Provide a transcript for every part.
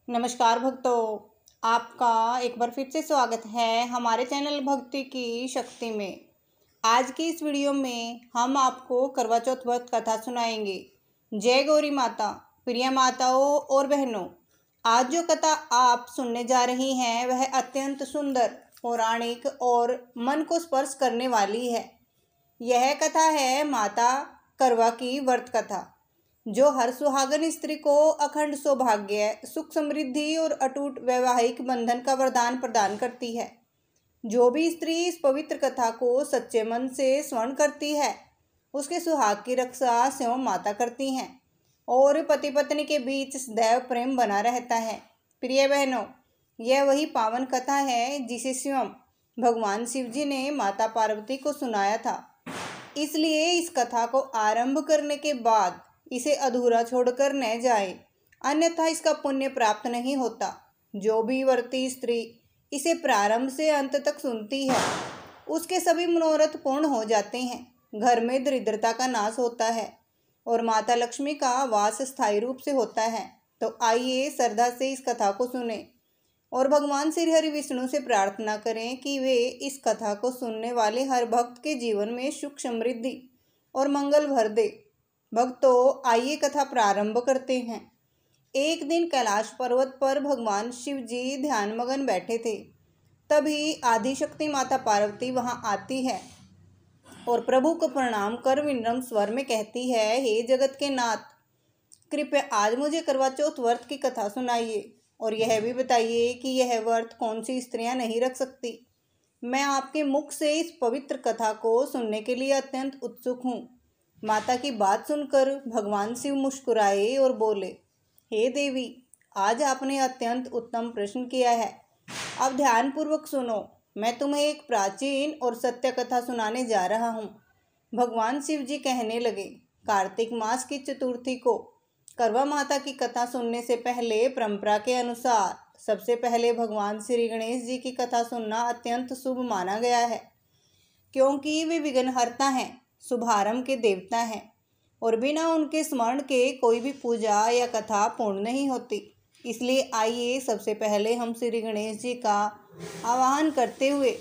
नमस्कार भक्तों, आपका एक बार फिर से स्वागत है हमारे चैनल भक्ति की शक्ति में। आज की इस वीडियो में हम आपको करवा चौथ व्रत कथा सुनाएंगे। जय गौरी माता। प्रिय माताओं और बहनों, आज जो कथा आप सुनने जा रही हैं वह अत्यंत सुंदर, पौराणिक और मन को स्पर्श करने वाली है। यह कथा है माता करवा की व्रत कथा, जो हर सुहागन स्त्री को अखंड सौभाग्य, सुख, समृद्धि और अटूट वैवाहिक बंधन का वरदान प्रदान करती है। जो भी स्त्री इस पवित्र कथा को सच्चे मन से श्रवण करती है, उसके सुहाग की रक्षा स्वयं माता करती हैं और पति पत्नी के बीच सदैव प्रेम बना रहता है। प्रिय बहनों, यह वही पावन कथा है जिसे स्वयं भगवान शिव जी ने माता पार्वती को सुनाया था। इसलिए इस कथा को आरंभ करने के बाद इसे अधूरा छोड़कर न जाए, अन्यथा इसका पुण्य प्राप्त नहीं होता। जो भी व्रती स्त्री इसे प्रारंभ से अंत तक सुनती है, उसके सभी मनोरथ पूर्ण हो जाते हैं, घर में दरिद्रता का नाश होता है और माता लक्ष्मी का वास स्थायी रूप से होता है। तो आइए श्रद्धा से इस कथा को सुने और भगवान श्री हरि विष्णु से प्रार्थना करें कि वे इस कथा को सुनने वाले हर भक्त के जीवन में सुख, समृद्धि और मंगल भर दे। भक्तों, आइए कथा प्रारंभ करते हैं। एक दिन कैलाश पर्वत पर भगवान शिव जी ध्यान मगन बैठे थे। तभी आदिशक्ति माता पार्वती वहां आती है और प्रभु को प्रणाम कर विनम्र स्वर में कहती है, हे जगत के नाथ, कृपया आज मुझे करवा चौथ व्रत की कथा सुनाइए और यह भी बताइए कि यह व्रत कौन सी स्त्रियां नहीं रख सकती। मैं आपके मुख से इस पवित्र कथा को सुनने के लिए अत्यंत उत्सुक हूँ। माता की बात सुनकर भगवान शिव मुस्कुराए और बोले, हे देवी, आज आपने अत्यंत उत्तम प्रश्न किया है। अब ध्यानपूर्वक सुनो। मैं तुम्हें एक प्राचीन और सत्य कथा सुनाने जा रहा हूँ। भगवान शिव जी कहने लगे, कार्तिक मास की चतुर्थी को करवा माता की कथा सुनने से पहले परंपरा के अनुसार सबसे पहले भगवान श्री गणेश जी की कथा सुनना अत्यंत शुभ माना गया है, क्योंकि वे विघ्नहर्ता हैं, शुभारंभ के देवता हैं और बिना उनके स्मरण के कोई भी पूजा या कथा पूर्ण नहीं होती। इसलिए आइए सबसे पहले हम श्री गणेश जी का आवाहन करते हुए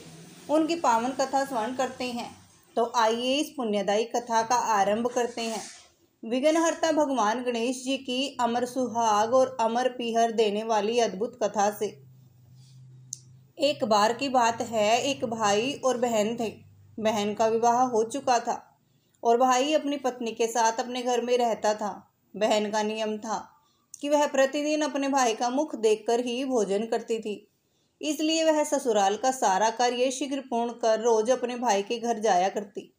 उनकी पावन कथा स्मरण करते हैं। तो आइए इस पुण्यदायी कथा का आरंभ करते हैं। विघ्नहर्ता भगवान गणेश जी की अमर सुहाग और अमर पीहर देने वाली अद्भुत कथा से। एक बार की बात है, एक भाई और बहन थे। बहन का विवाह हो चुका था और भाई अपनी पत्नी के साथ अपने घर में रहता था। बहन का नियम था कि वह प्रतिदिन अपने भाई का मुख देखकर ही भोजन करती थी। इसलिए वह ससुराल का सारा कार्य शीघ्र पूर्ण कर रोज अपने भाई के घर जाया करती।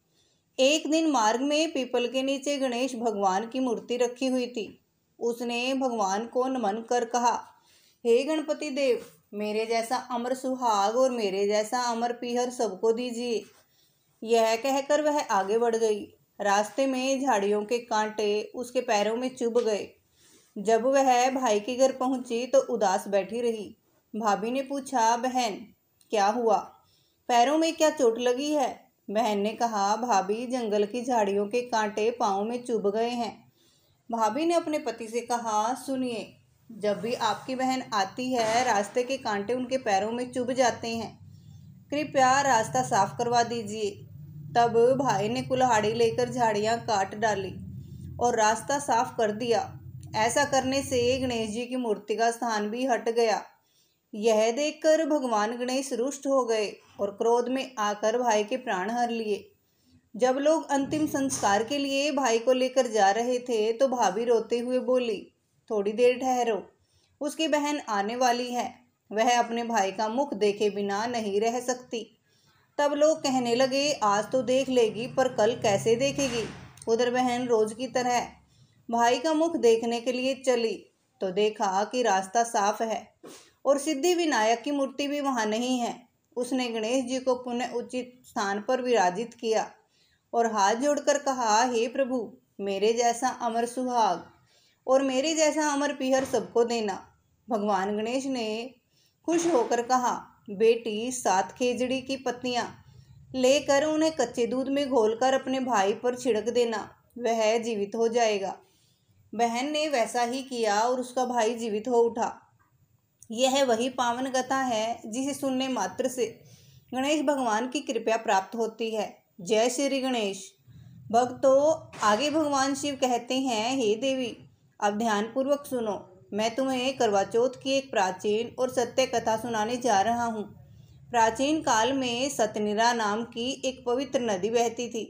एक दिन मार्ग में पीपल के नीचे गणेश भगवान की मूर्ति रखी हुई थी। उसने भगवान को नमन कर कहा, हे गणपति देव, मेरे जैसा अमर सुहाग और मेरे जैसा अमर पीहर सबको दीजिए। यह कहकर वह आगे बढ़ गई। रास्ते में झाड़ियों के कांटे उसके पैरों में चुभ गए। जब वह भाई के घर पहुंची तो उदास बैठी रही। भाभी ने पूछा, बहन क्या हुआ, पैरों में क्या चोट लगी है? बहन ने कहा, भाभी, जंगल की झाड़ियों के कांटे पाँव में चुभ गए हैं। भाभी ने अपने पति से कहा, सुनिए, जब भी आपकी बहन आती है रास्ते के कांटे उनके पैरों में चुभ जाते हैं, कृपया रास्ता साफ करवा दीजिए। तब भाई ने कुल्हाड़ी लेकर झाड़ियाँ काट डाली और रास्ता साफ कर दिया। ऐसा करने से गणेश जी की मूर्ति का स्थान भी हट गया। यह देखकर भगवान गणेश रुष्ट हो गए और क्रोध में आकर भाई के प्राण हर लिए। जब लोग अंतिम संस्कार के लिए भाई को लेकर जा रहे थे तो भाभी रोते हुए बोली, थोड़ी देर ठहरो, उसकी बहन आने वाली है, वह अपने भाई का मुख देखे बिना नहीं रह सकती। तब लोग कहने लगे, आज तो देख लेगी पर कल कैसे देखेगी। उधर बहन रोज की तरह भाई का मुख देखने के लिए चली तो देखा कि रास्ता साफ है और सिद्धि विनायक की मूर्ति भी वहां नहीं है। उसने गणेश जी को पुनः उचित स्थान पर विराजित किया और हाथ जोड़कर कहा, हे प्रभु, मेरे जैसा अमर सुहाग और मेरे जैसा अमर पीहर सबको देना। भगवान गणेश ने खुश होकर कहा, बेटी, 7 खेजड़ी की पत्तियां लेकर उन्हें कच्चे दूध में घोलकर अपने भाई पर छिड़क देना, वह जीवित हो जाएगा। बहन ने वैसा ही किया और उसका भाई जीवित हो उठा। यह वही पावन कथा है जिसे सुनने मात्र से गणेश भगवान की कृपा प्राप्त होती है। जय श्री गणेश। भक्तों, आगे भगवान शिव कहते हैं, हे देवी, अब ध्यानपूर्वक सुनो। मैं तुम्हें करवा चौथ की एक प्राचीन और सत्य कथा सुनाने जा रहा हूँ। प्राचीन काल में सतनीरा नाम की एक पवित्र नदी बहती थी।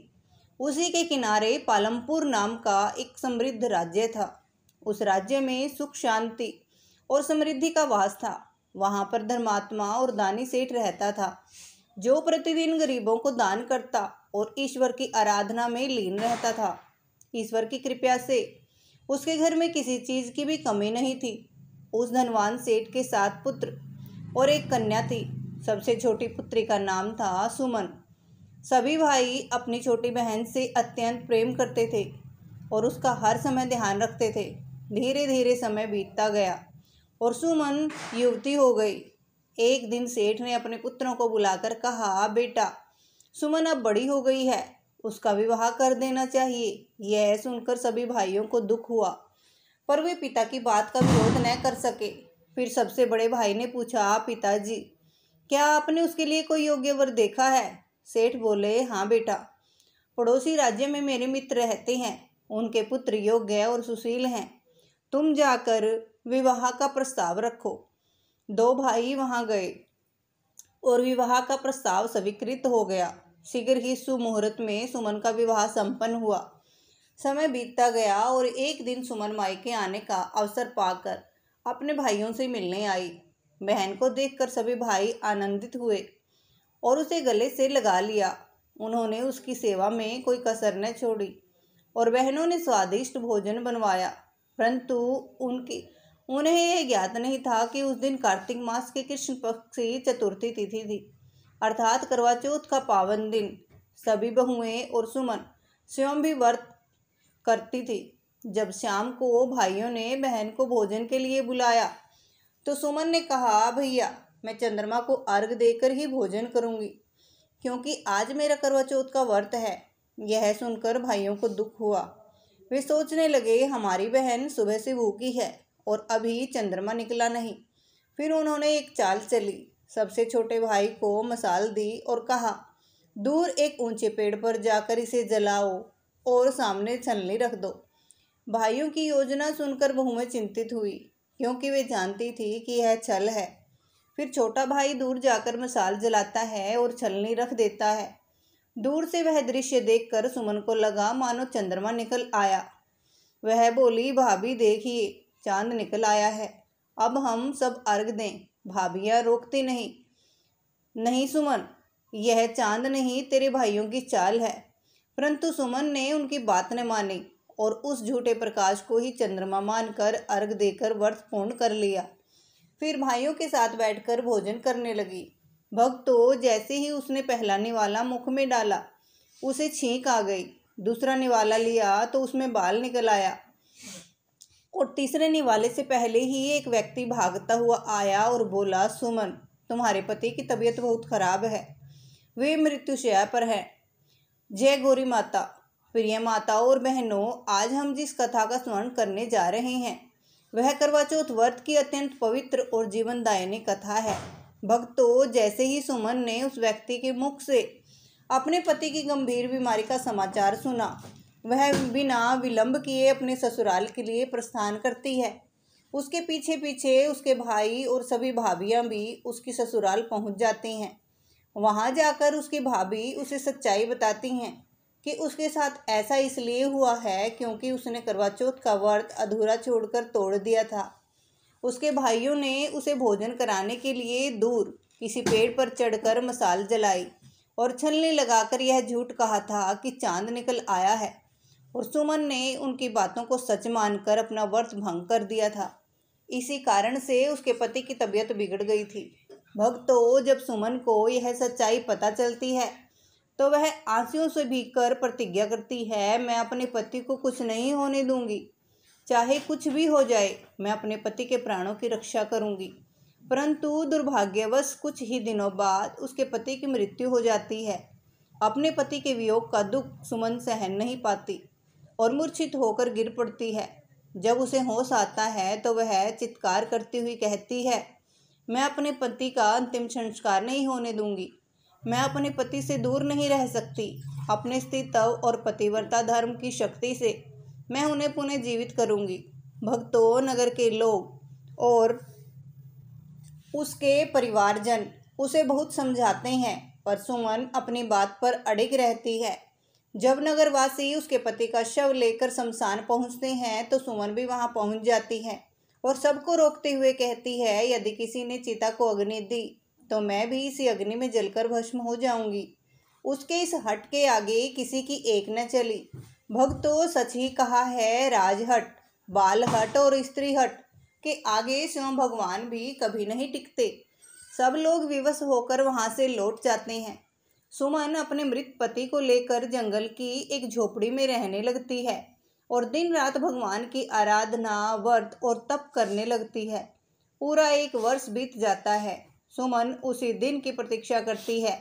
उसी के किनारे पालमपुर नाम का एक समृद्ध राज्य था। उस राज्य में सुख, शांति और समृद्धि का वास था। वहाँ पर धर्मात्मा और दानी सेठ रहता था, जो प्रतिदिन गरीबों को दान करता और ईश्वर की आराधना में लीन रहता था। ईश्वर की कृपा से उसके घर में किसी चीज़ की भी कमी नहीं थी। उस धनवान सेठ के 7 पुत्र और एक कन्या थी। सबसे छोटी पुत्री का नाम था सुमन। सभी भाई अपनी छोटी बहन से अत्यंत प्रेम करते थे और उसका हर समय ध्यान रखते थे। धीरे धीरे समय बीतता गया और सुमन युवती हो गई। एक दिन सेठ ने अपने पुत्रों को बुलाकर कहा, बेटा, सुमन अब बड़ी हो गई है, उसका विवाह कर देना चाहिए। यह सुनकर सभी भाइयों को दुख हुआ, पर वे पिता की बात का विरोध न कर सके। फिर सबसे बड़े भाई ने पूछा, पिताजी, क्या आपने उसके लिए कोई योग्य वर देखा है? सेठ बोले, हाँ बेटा, पड़ोसी राज्य में मेरे मित्र रहते हैं, उनके पुत्र योग्य और सुशील हैं। तुम जाकर विवाह का प्रस्ताव रखो। 2 भाई वहां गए और विवाह का प्रस्ताव स्वीकृत हो गया। शीघ्र ही सुमुहूर्त में सुमन का विवाह संपन्न हुआ। समय बीतता गया और एक दिन सुमन मायके आने का अवसर पाकर अपने भाइयों से मिलने आई। बहन को देखकर सभी भाई आनंदित हुए और उसे गले से लगा लिया। उन्होंने उसकी सेवा में कोई कसर न छोड़ी और बहनों ने स्वादिष्ट भोजन बनवाया। परंतु उन्हें यह ज्ञात नहीं था कि उस दिन कार्तिक मास के कृष्ण पक्ष की चतुर्थी तिथि थी, अर्थात करवा चौथ का पावन दिन। सभी बहुएं और सुमन स्वयं भी व्रत करती थी। जब शाम को भाइयों ने बहन को भोजन के लिए बुलाया तो सुमन ने कहा, भैया, मैं चंद्रमा को अर्घ देकर ही भोजन करूंगी, क्योंकि आज मेरा करवा चौथ का व्रत है। यह सुनकर भाइयों को दुख हुआ। वे सोचने लगे, हमारी बहन सुबह से भूखी है और अभी चंद्रमा निकला नहीं। फिर उन्होंने एक चाल चली। सबसे छोटे भाई को मसाल दी और कहा, दूर एक ऊंचे पेड़ पर जाकर इसे जलाओ और सामने छलनी रख दो। भाइयों की योजना सुनकर बहुएं चिंतित हुई, क्योंकि वे जानती थी कि यह छल है। फिर छोटा भाई दूर जाकर मसाल जलाता है और छलनी रख देता है। दूर से वह दृश्य देखकर सुमन को लगा मानो चंद्रमा निकल आया। वह बोली, भाभी देखिए, चांद निकल आया है, अब हम सब अर्घ दें। भाभियाँ रोकती नहीं, नहीं सुमन, यह चांद नहीं, तेरे भाइयों की चाल है। परंतु सुमन ने उनकी बात न मानी और उस झूठे प्रकाश को ही चंद्रमा मानकर अर्घ देकर व्रत पूर्ण कर लिया। फिर भाइयों के साथ बैठकर भोजन करने लगी। भक्तों, जैसे ही उसने पहला निवाला मुख में डाला, उसे छींक आ गई। दूसरा निवाला लिया तो उसमें बाल निकल आया और तीसरे निवाले से पहले ही एक व्यक्ति भागता हुआ आया और बोला, सुमन, तुम्हारे पति की तबीयत बहुत खराब है, वे मृत्युशैया पर हैं। जय गौरी माता। प्रिय माताओं और बहनों, आज हम जिस कथा का स्मरण करने जा रहे हैं वह करवा चौथ व्रत की अत्यंत पवित्र और जीवनदायिनी कथा है। भक्तों, जैसे ही सुमन ने उस व्यक्ति के मुख से अपने पति की गंभीर बीमारी का समाचार सुना, वह बिना विलंब किए अपने ससुराल के लिए प्रस्थान करती है। उसके पीछे पीछे उसके भाई और सभी भाभियां भी उसकी ससुराल पहुंच जाती हैं। वहां जाकर उसकी भाभी उसे सच्चाई बताती हैं कि उसके साथ ऐसा इसलिए हुआ है क्योंकि उसने करवा चौथ का व्रत अधूरा छोड़कर तोड़ दिया था। उसके भाइयों ने उसे भोजन कराने के लिए दूर किसी पेड़ पर चढ़कर मसाल जलाई और छलनी लगाकर यह झूठ कहा था कि चांद निकल आया है, और सुमन ने उनकी बातों को सच मानकर अपना व्रत भंग कर दिया था। इसी कारण से उसके पति की तबीयत बिगड़ गई थी। भक्तों, जब सुमन को यह सच्चाई पता चलती है तो वह आंसुओं से भीगकर प्रतिज्ञा करती है, मैं अपने पति को कुछ नहीं होने दूंगी, चाहे कुछ भी हो जाए, मैं अपने पति के प्राणों की रक्षा करूंगी। परंतु दुर्भाग्यवश कुछ ही दिनों बाद उसके पति की मृत्यु हो जाती है। अपने पति के वियोग का दुख सुमन सहन नहीं पाती और मूर्छित होकर गिर पड़ती है। जब उसे होश आता है तो वह चित्कार करती हुई कहती है, मैं अपने पति का अंतिम संस्कार नहीं होने दूंगी। मैं अपने पति से दूर नहीं रह सकती। अपने स्त्रीत्व और पतिव्रता धर्म की शक्ति से मैं उन्हें पुनः जीवित करूंगी। भक्तों, नगर के लोग और उसके परिवारजन उसे बहुत समझाते हैं, पर सुमन अपनी बात पर अड़िग रहती है। जब नगरवासी उसके पति का शव लेकर शमशान पहुंचते हैं तो सुमन भी वहां पहुंच जाती है और सबको रोकते हुए कहती है, यदि किसी ने चिता को अग्नि दी तो मैं भी इसी अग्नि में जलकर भस्म हो जाऊंगी। उसके इस हट के आगे किसी की एक न चली। भक्तों, सच ही कहा है, राजहट, बाल हट और स्त्री हट के आगे स्वयं भगवान भी कभी नहीं टिकते। सब लोग विवश होकर वहां से लौट जाते हैं। सुमन अपने मृत पति को लेकर जंगल की एक झोपड़ी में रहने लगती है और दिन रात भगवान की आराधना, व्रत और तप करने लगती है। पूरा 1 वर्ष बीत जाता है। सुमन उसी दिन की प्रतीक्षा करती है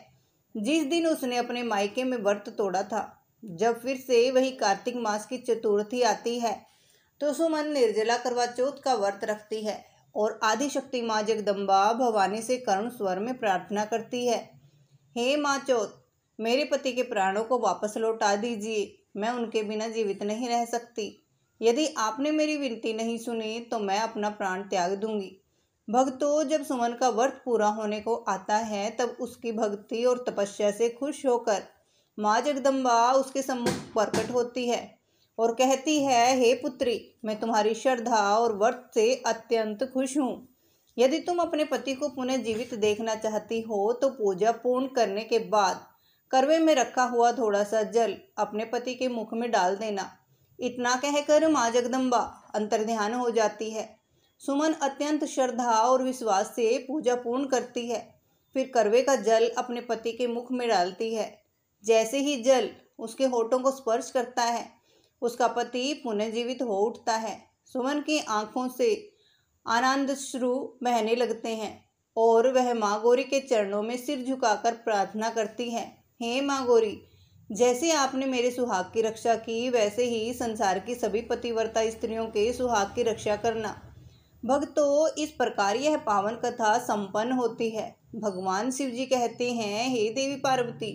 जिस दिन उसने अपने मायके में व्रत तोड़ा था। जब फिर से वही कार्तिक मास की चतुर्थी आती है तो सुमन निर्जला करवा चौथ का व्रत रखती है और आदिशक्ति माँ जगदम्बा भवानी से करुण स्वर में प्रार्थना करती है, हे माँ चौथ, मेरे पति के प्राणों को वापस लौटा दीजिए। मैं उनके बिना जीवित नहीं रह सकती। यदि आपने मेरी विनती नहीं सुनी तो मैं अपना प्राण त्याग दूंगी। भक्तों, जब सुमन का व्रत पूरा होने को आता है तब उसकी भक्ति और तपस्या से खुश होकर माँ जगदम्बा उसके सम्मुख प्रकट होती है और कहती है, हे पुत्री, मैं तुम्हारी श्रद्धा और व्रत से अत्यंत खुश हूँ। यदि तुम अपने पति को पुनः जीवित देखना चाहती हो तो पूजा पूर्ण करने के बाद करवे में रखा हुआ थोड़ा सा जल अपने पति के मुख में डाल देना। इतना कहकर माँ जगदम्बा अंतर्ध्यान हो जाती है। सुमन अत्यंत श्रद्धा और विश्वास से पूजा पूर्ण करती है। फिर करवे का जल अपने पति के मुख में डालती है। जैसे ही जल उसके होठों को स्पर्श करता है उसका पति पुनः जीवित हो उठता है। सुमन की आंखों से आनंदाश्रु बहने लगते हैं और वह माँ गौरी के चरणों में सिर झुकाकर प्रार्थना करती है, हे माँ गौरी, जैसे आपने मेरे सुहाग की रक्षा की वैसे ही संसार की सभी पतिव्रता स्त्रियों के सुहाग की रक्षा करना। भक्तों, इस प्रकार यह पावन कथा संपन्न होती है। भगवान शिव जी कहते हैं, हे देवी पार्वती,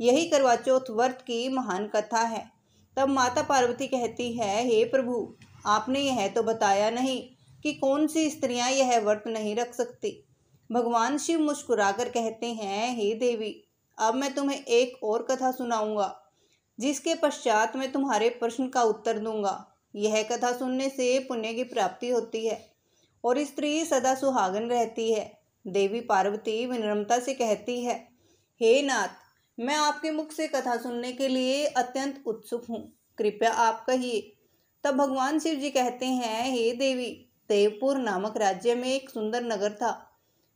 यही करवा चौथ व्रत की महान कथा है। तब माता पार्वती कहती है, हे प्रभु, आपने यह तो बताया नहीं कि कौन सी स्त्रियां यह व्रत नहीं रख सकती। भगवान शिव मुस्कुराकर कहते हैं, हे देवी, अब मैं तुम्हें एक और कथा सुनाऊंगा जिसके पश्चात मैं तुम्हारे प्रश्न का उत्तर दूंगा। यह कथा सुनने से पुण्य की प्राप्ति होती है और स्त्री सदा सुहागन रहती है। देवी पार्वती विनम्रता से कहती है, हे नाथ, मैं आपके मुख से कथा सुनने के लिए अत्यंत उत्सुक हूँ, कृपया आप कहिए। तब भगवान शिव जी कहते हैं, हे देवी, देवपुर नामक राज्य में एक सुंदर नगर था।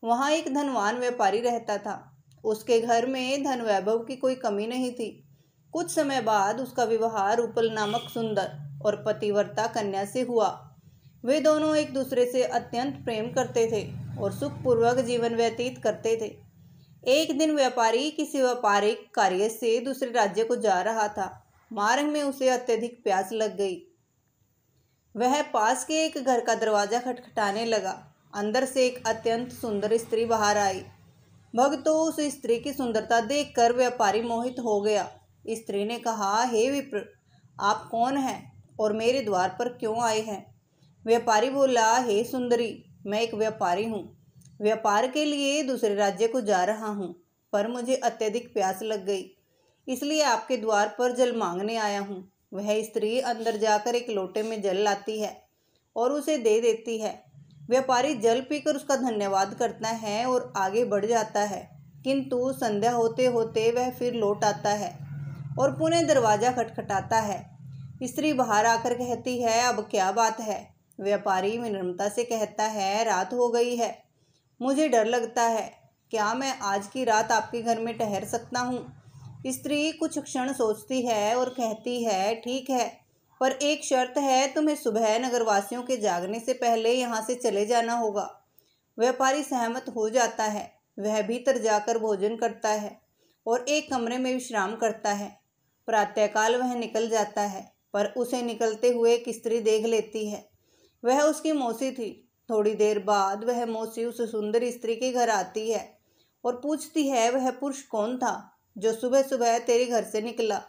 वहाँ एक धनवान व्यापारी रहता था। उसके घर में धन वैभव की कोई कमी नहीं थी। कुछ समय बाद उसका विवाह रूपल नामक सुंदर और पतिव्रता कन्या से हुआ। वे दोनों एक दूसरे से अत्यंत प्रेम करते थे और सुखपूर्वक जीवन व्यतीत करते थे। एक दिन व्यापारी किसी व्यापारिक कार्य से दूसरे राज्य को जा रहा था। मार्ग में उसे अत्यधिक प्यास लग गई। वह पास के एक घर का दरवाजा खटखटाने लगा। अंदर से एक अत्यंत सुंदर स्त्री बाहर आई। भक्तों, उस स्त्री की सुंदरता देखकर व्यापारी मोहित हो गया। स्त्री ने कहा, हे विप्र, आप कौन हैं और मेरे द्वार पर क्यों आए हैं? व्यापारी बोला, हे सुंदरी, मैं एक व्यापारी हूँ। व्यापार के लिए दूसरे राज्य को जा रहा हूँ, पर मुझे अत्यधिक प्यास लग गई, इसलिए आपके द्वार पर जल मांगने आया हूँ। वह स्त्री अंदर जाकर एक लोटे में जल लाती है और उसे दे देती है। व्यापारी जल पीकर उसका धन्यवाद करता है और आगे बढ़ जाता है, किंतु संध्या होते होते वह फिर लौट आता है और पुनः दरवाज़ा खटखटाता है। स्त्री बाहर आकर कहती है, अब क्या बात है? व्यापारी विनम्रता से कहता है, रात हो गई है, मुझे डर लगता है, क्या मैं आज की रात आपके घर में ठहर सकता हूँ? स्त्री कुछ क्षण सोचती है और कहती है, ठीक है, पर एक शर्त है, तुम्हें सुबह नगरवासियों के जागने से पहले यहाँ से चले जाना होगा। व्यापारी सहमत हो जाता है। वह भीतर जाकर भोजन करता है और एक कमरे में विश्राम करता है। प्रातःकाल वह निकल जाता है, पर उसे निकलते हुए एक स्त्री देख लेती है। वह उसकी मौसी थी। थोड़ी देर बाद वह मौसी उस सुंदर स्त्री के घर आती है और पूछती है, वह पुरुष कौन था जो सुबह सुबह तेरे घर से निकला।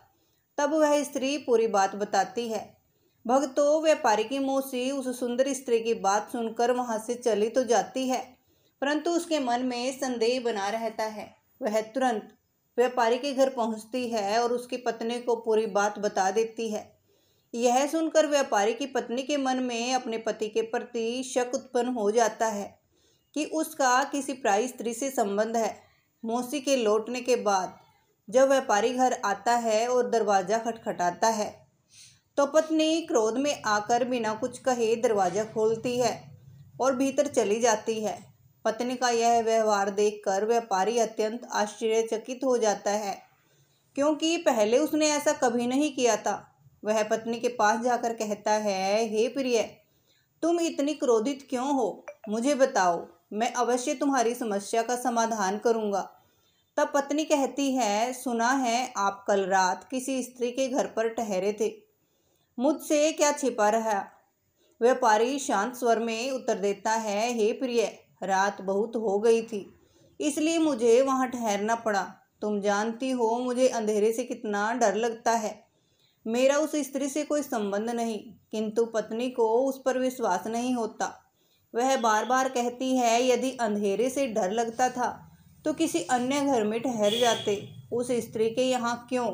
तब वह स्त्री पूरी बात बताती है। भक्तों, व्यापारी की मौसी उस सुंदर स्त्री की बात सुनकर वहां से चली तो जाती है, परंतु उसके मन में संदेह बना रहता है। वह तुरंत व्यापारी के घर पहुंचती है और उसकी पत्नी को पूरी बात बता देती है। यह सुनकर व्यापारी की पत्नी के मन में अपने पति के प्रति शक उत्पन्न हो जाता है कि उसका किसी पराई स्त्री से संबंध है। मौसी के लौटने के बाद जब व्यापारी घर आता है और दरवाज़ा खटखटाता है तो पत्नी क्रोध में आकर बिना कुछ कहे दरवाज़ा खोलती है और भीतर चली जाती है। पत्नी का यह व्यवहार देखकर व्यापारी अत्यंत आश्चर्यचकित हो जाता है, क्योंकि पहले उसने ऐसा कभी नहीं किया था। वह पत्नी के पास जाकर कहता है, हे प्रिय, तुम इतनी क्रोधित क्यों हो? मुझे बताओ, मैं अवश्य तुम्हारी समस्या का समाधान करूँगा। तब पत्नी कहती है, सुना है आप कल रात किसी स्त्री के घर पर ठहरे थे, मुझसे क्या छिपा रहा? व्यापारी शांत स्वर में उत्तर देता है, हे प्रिय, रात बहुत हो गई थी, इसलिए मुझे वहाँ ठहरना पड़ा। तुम जानती हो मुझे अंधेरे से कितना डर लगता है। मेरा उस स्त्री से कोई संबंध नहीं, किंतु पत्नी को उस पर विश्वास नहीं होता। वह बार बार कहती है, यदि अंधेरे से डर लगता था तो किसी अन्य घर में ठहर जाते, उस स्त्री के यहाँ क्यों?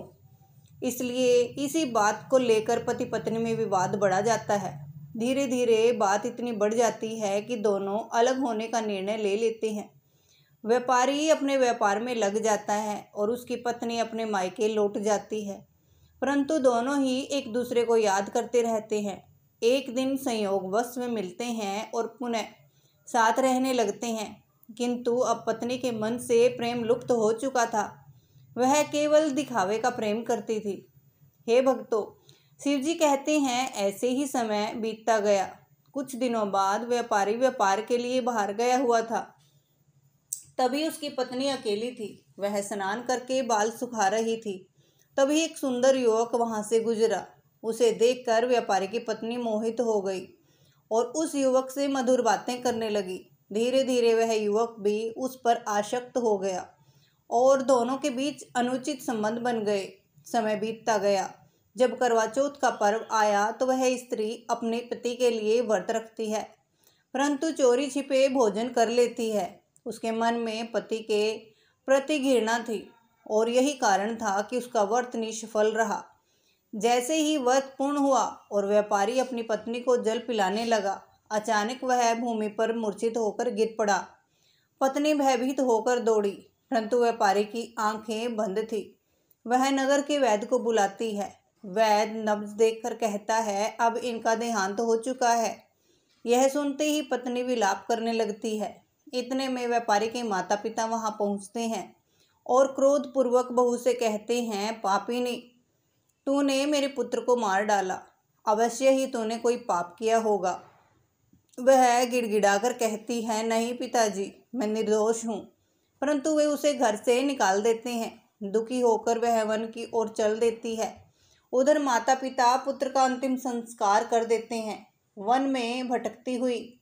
इसलिए इसी बात को लेकर पति पत्नी में विवाद बढ़ा जाता है। धीरे धीरे बात इतनी बढ़ जाती है कि दोनों अलग होने का निर्णय ले लेते हैं। व्यापारी अपने व्यापार में लग जाता है और उसकी पत्नी अपने मायके लौट जाती है, परंतु दोनों ही एक दूसरे को याद करते रहते हैं। एक दिन संयोगवश वे मिलते हैं और पुनः साथ रहने लगते हैं, किंतु अब पत्नी के मन से प्रेम लुप्त हो चुका था। वह केवल दिखावे का प्रेम करती थी। हे भक्तों, शिवजी कहते हैं, ऐसे ही समय बीतता गया। कुछ दिनों बाद व्यापारी व्यापार के लिए बाहर गया हुआ था। तभी उसकी पत्नी अकेली थी। वह स्नान करके बाल सुखा रही थी। तभी एक सुंदर युवक वहां से गुजरा। उसे देखकर व्यापारी की पत्नी मोहित हो गई और उस युवक से मधुर बातें करने लगी। धीरे धीरे वह युवक भी उस पर आसक्त हो गया और दोनों के बीच अनुचित संबंध बन गए। समय बीतता गया। जब करवा चौथ का पर्व आया तो वह स्त्री अपने पति के लिए व्रत रखती है, परंतु चोरी छिपे भोजन कर लेती है। उसके मन में पति के प्रति घृणा थी और यही कारण था कि उसका व्रत निष्फल रहा। जैसे ही व्रत पूर्ण हुआ और व्यापारी अपनी पत्नी को जल पिलाने लगा, अचानक वह भूमि पर मूर्छित होकर गिर पड़ा। पत्नी भयभीत होकर दौड़ी, परंतु व्यापारी की आंखें बंद थी। वह नगर के वैद्य को बुलाती है। वैद्य नब्ज देखकर कहता है, अब इनका देहांत हो चुका है। यह सुनते ही पत्नी विलाप करने लगती है। इतने में व्यापारी के माता पिता वहां पहुंचते हैं और क्रोधपूर्वक बहू से कहते हैं, पापिनी, तूने मेरे पुत्र को मार डाला, अवश्य ही तूने कोई पाप किया होगा। वह गिड़गिड़ाकर कहती है, नहीं पिताजी, मैं निर्दोष हूँ। परंतु वे उसे घर से निकाल देते हैं। दुखी होकर वह वन की ओर चल देती है। उधर माता पिता पुत्र का अंतिम संस्कार कर देते हैं। वन में भटकती हुई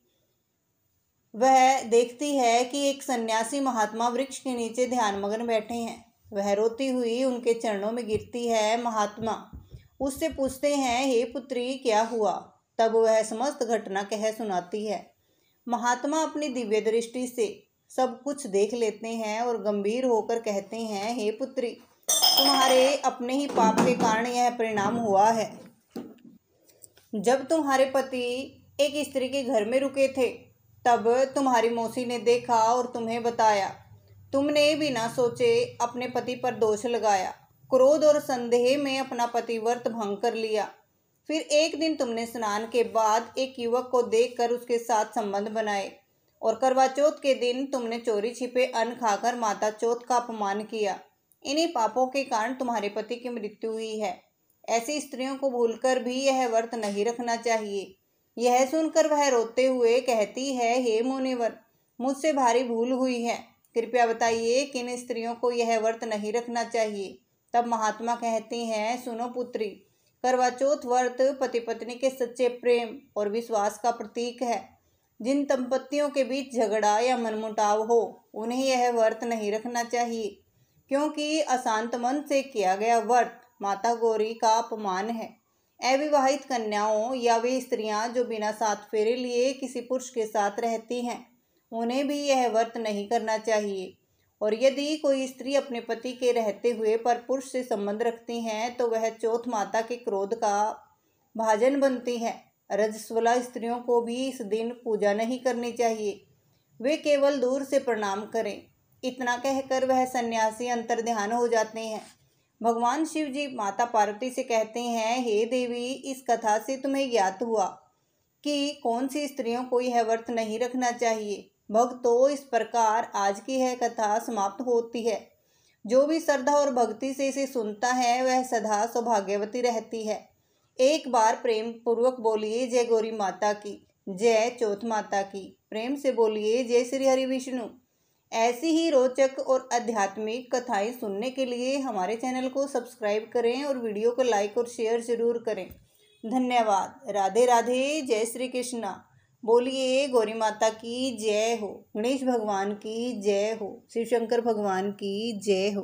वह देखती है कि एक सन्यासी महात्मा वृक्ष के नीचे ध्यानमग्न बैठे हैं। वह रोती हुई उनके चरणों में गिरती है। महात्मा उससे पूछते हैं, हे पुत्री, क्या हुआ? तब वह समस्त घटना कह सुनाती है। महात्मा अपनी दिव्य दृष्टि से सब कुछ देख लेते हैं और गंभीर होकर कहते हैं, हे पुत्री, तुम्हारे अपने ही पाप के कारण यह परिणाम हुआ है। जब तुम्हारे पति एक स्त्री के घर में रुके थे, तब तुम्हारी मौसी ने देखा और तुम्हें बताया। तुमने बिना सोचे अपने पति पर दोष लगाया। क्रोध और संदेह में अपना पति व्रत भंग कर लिया। फिर एक दिन तुमने स्नान के बाद एक युवक को देखकर उसके साथ संबंध बनाए और करवा चौथ के दिन तुमने चोरी छिपे अन्न खाकर माता चौथ का अपमान किया। इन्हीं पापों के कारण तुम्हारे पति की मृत्यु हुई है। ऐसी स्त्रियों को भूलकर भी यह व्रत नहीं रखना चाहिए। यह सुनकर वह रोते हुए कहती है, हे मुनिवर, मुझसे भारी भूल हुई है। कृपया बताइए किन स्त्रियों को यह व्रत नहीं रखना चाहिए। तब महात्मा कहते हैं, सुनो पुत्री, करवा चौथ व्रत पति पत्नी के सच्चे प्रेम और विश्वास का प्रतीक है। जिन दंपतियों के बीच झगड़ा या मनमुटाव हो उन्हें यह व्रत नहीं रखना चाहिए, क्योंकि अशांत मन से किया गया व्रत माता गौरी का अपमान है। अविवाहित कन्याओं या वे स्त्रियां जो बिना सात फेरे लिए किसी पुरुष के साथ रहती हैं, उन्हें भी यह व्रत नहीं करना चाहिए। और यदि कोई स्त्री अपने पति के रहते हुए पर पुरुष से संबंध रखती हैं तो वह चौथ माता के क्रोध का भाजन बनती है। रजस्वला स्त्रियों को भी इस दिन पूजा नहीं करनी चाहिए, वे केवल दूर से प्रणाम करें। इतना कहकर वह सन्यासी अंतर्ध्यान हो जाते हैं। भगवान शिव जी माता पार्वती से कहते हैं, हे देवी, इस कथा से तुम्हें ज्ञात हुआ कि कौन सी स्त्रियों को यह व्रत नहीं रखना चाहिए। भक्तों, इस प्रकार आज की यह कथा समाप्त होती है। जो भी श्रद्धा और भक्ति से इसे सुनता है वह सदा सौभाग्यवती रहती है। एक बार प्रेम पूर्वक बोलिए जय गौरी माता की, जय चौथ माता की। प्रेम से बोलिए जय श्री हरि विष्णु। ऐसी ही रोचक और आध्यात्मिक कथाएं सुनने के लिए हमारे चैनल को सब्सक्राइब करें और वीडियो को लाइक और शेयर जरूर करें। धन्यवाद। राधे राधे। जय श्री कृष्णा। बोलिए गौरी माता की जय हो, गणेश भगवान की जय हो, शिव शंकर भगवान की जय हो।